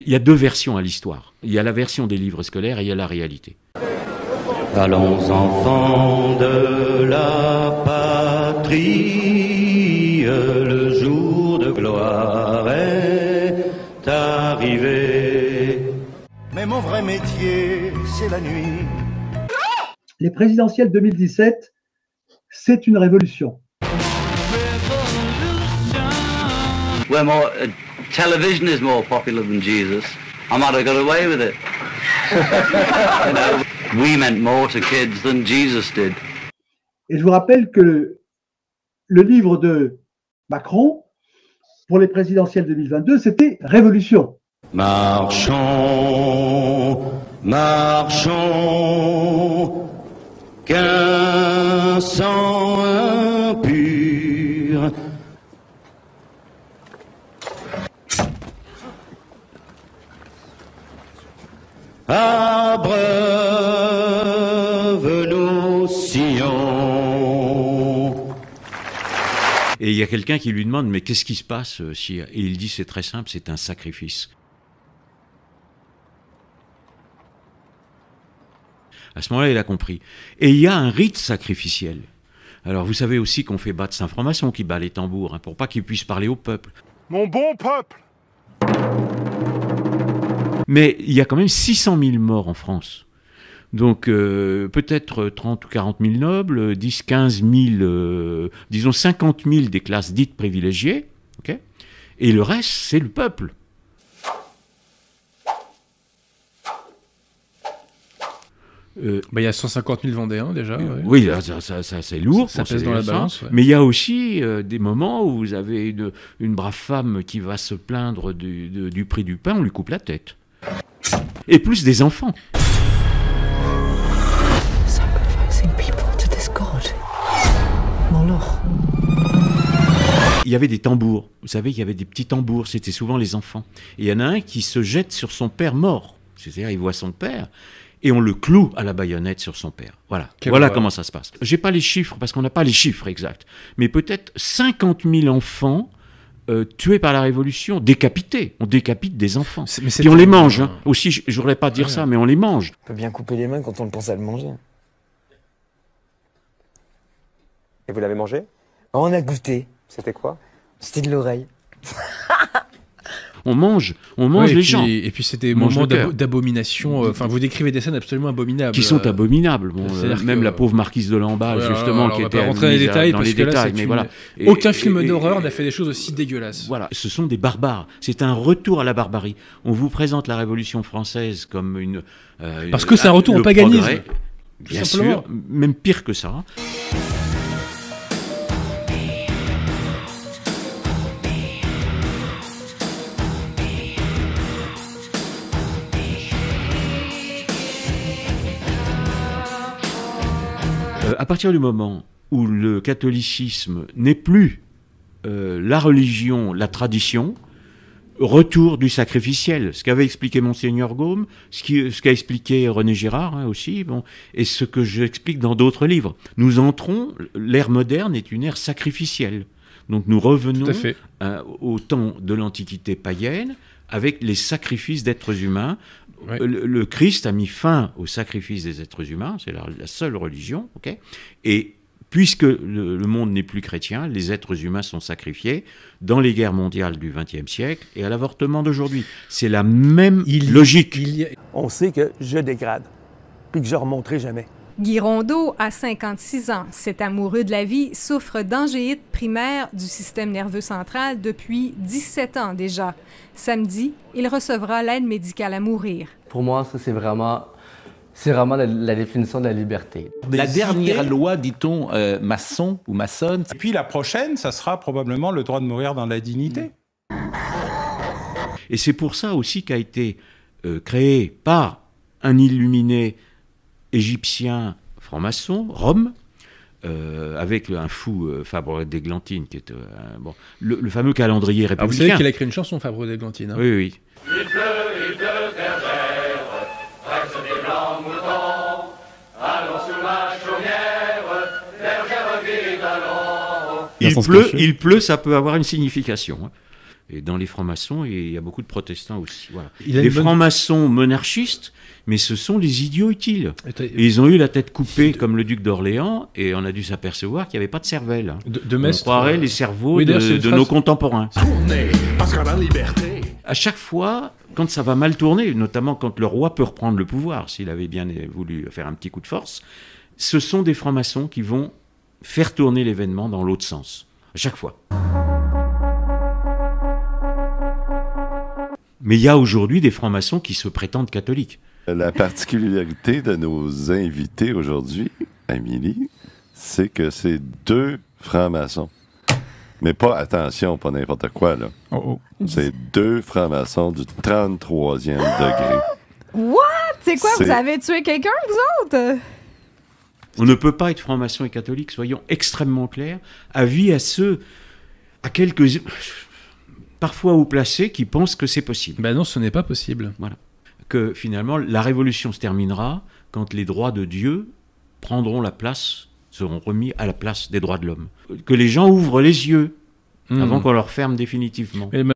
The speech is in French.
Il y a deux versions à l'histoire. Il y a la version des livres scolaires et il y a la réalité. Allons enfants de la patrie, le jour de gloire est arrivé. Mais mon vrai métier, c'est la nuit. Les présidentielles 2017, c'est une révolution. Well, television is more popular than Jesus. I might have got away with it. You know, we meant more to kids than Jesus did. Et je vous rappelle que le livre de Macron, pour les présidentielles 2022, c'était Révolution. Marchons, marchons, qu'un sang impur. Abreuve nos sillons. Et il y a quelqu'un qui lui demande « Mais qu'est-ce qui se passe si... » Et il dit « C'est très simple, c'est un sacrifice. » À ce moment-là, il a compris. Et il y a un rite sacrificiel. Alors, vous savez aussi qu'on fait battre Saint-Franc-Maçon qui bat les tambours, hein, pour pas qu'il puisse parler au peuple. Mon bon peuple! Mais il y a quand même 600 000 morts en France. Donc, peut-être 30 ou 40 000 nobles, 10, 15 000, disons 50 000 des classes dites privilégiées, okay, et le reste, c'est le peuple. Il y a 150 000 Vendéens déjà. Ouais. Oui, ça c'est lourd. Ça pèse dans la balance. Ouais. Mais il y a aussi des moments où vous avez une brave femme qui va se plaindre du prix du pain, on lui coupe la tête. Et plus des enfants. Sacrificing people to this god. Moloch. Il y avait des tambours. Vous savez, il y avait des petits tambours. C'était souvent les enfants. Et il y en a un qui se jette sur son père mort. C'est-à-dire, il voit son père et on le cloue à la baïonnette sur son père. Voilà. Voilà comment ça se passe. J'ai pas les chiffres parce qu'on n'a pas les chiffres exacts. Mais peut-être 50 000 enfants tués par la Révolution, décapités. On décapite des enfants. Puis on les mange. Hein. Aussi, je voudrais pas dire ça, mais on les mange. On peut bien couper les mains quand on pense à le manger. Et vous l'avez mangé? On a goûté. C'était quoi? C'était de l'oreille. On mange les gens. Et puis c'était des moments d'abomination. Enfin, vous décrivez des scènes absolument abominables. Qui sont abominables. Bon, même la pauvre marquise de Lamballe, justement, qui était rentrer dans les détails, dans les détails. Mais voilà. Aucun film d'horreur n'a fait des choses aussi dégueulasses. Voilà, ce sont des barbares. C'est un retour à la barbarie. On vous présente la Révolution française comme une. Parce que c'est un retour au paganisme. Progrès, bien sûr, même pire que ça. À partir du moment où le catholicisme n'est plus la religion, la tradition, retour du sacrificiel, ce qu'avait expliqué Monseigneur Gaume, ce qu'a expliqué René Girard aussi, bon, et ce que j'explique dans d'autres livres. Nous entrons, l'ère moderne est une ère sacrificielle. Donc nous revenons au temps de l'Antiquité païenne avec les sacrifices d'êtres humains. Ouais. Le Christ a mis fin au sacrifice des êtres humains, c'est la seule religion, okay, et puisque le monde n'est plus chrétien, les êtres humains sont sacrifiés dans les guerres mondiales du XXe siècle et à l'avortement d'aujourd'hui. C'est la même logique. On sait que je dégrade, puis que je ne remonterai jamais. Guy Rondeau a 56 ans. Cet amoureux de la vie souffre d'angéite primaire du système nerveux central depuis 17 ans déjà. Samedi, il recevra l'aide médicale à mourir. Pour moi, ça, c'est vraiment la définition de la liberté. La dernière loi, dit-on, maçon ou maçonne. Et puis la prochaine, ça sera probablement le droit de mourir dans la dignité. Et c'est pour ça aussi qu'a été créé par un illuminé égyptien franc-maçon, Rome, avec un fou Fabre d'Églantine, qui est bon, le fameux calendrier républicain. Ah, vous savez qu'il a écrit une chanson, Fabre d'Églantine. Hein. Oui, oui. Il pleut terre, presse des blancs moutons, allons sous la chaumière, bergère vide allons. Il pleut, ça peut avoir une signification. Et dans les francs-maçons, il y a beaucoup de protestants aussi. Voilà. Il a Les une bonne- francs-maçons monarchistes, mais ce sont les idiots utiles. Et ils ont eu la tête coupée comme le duc d'Orléans, et on a dû s'apercevoir qu'il n'y avait pas de cervelle. Hein. De On Mestre, croirait les cerveaux oui, d'ailleurs, c'est une de phrase- nos contemporains. parce qu'on a la liberté. À chaque fois, quand ça va mal tourner, notamment quand le roi peut reprendre le pouvoir, s'il avait bien voulu faire un petit coup de force, ce sont des francs-maçons qui vont faire tourner l'événement dans l'autre sens. À chaque fois. Mais il y a aujourd'hui des francs-maçons qui se prétendent catholiques. La particularité de nos invités aujourd'hui, Amélie, c'est que c'est 2 francs-maçons. Mais pas, attention, pas n'importe quoi, là. C'est 2 francs-maçons du 33e degré. What? C'est quoi? Vous avez tué quelqu'un, vous autres? On ne peut pas être franc-maçon et catholique, soyons extrêmement clairs. Avis à ceux, à quelques, parfois haut placés, qui pensent que c'est possible. Ben non, ce n'est pas possible. Voilà. Que finalement, la révolution se terminera quand les droits de Dieu prendront la place, seront remis à la place des droits de l'homme. Que les gens ouvrent les yeux avant qu'on leur ferme définitivement.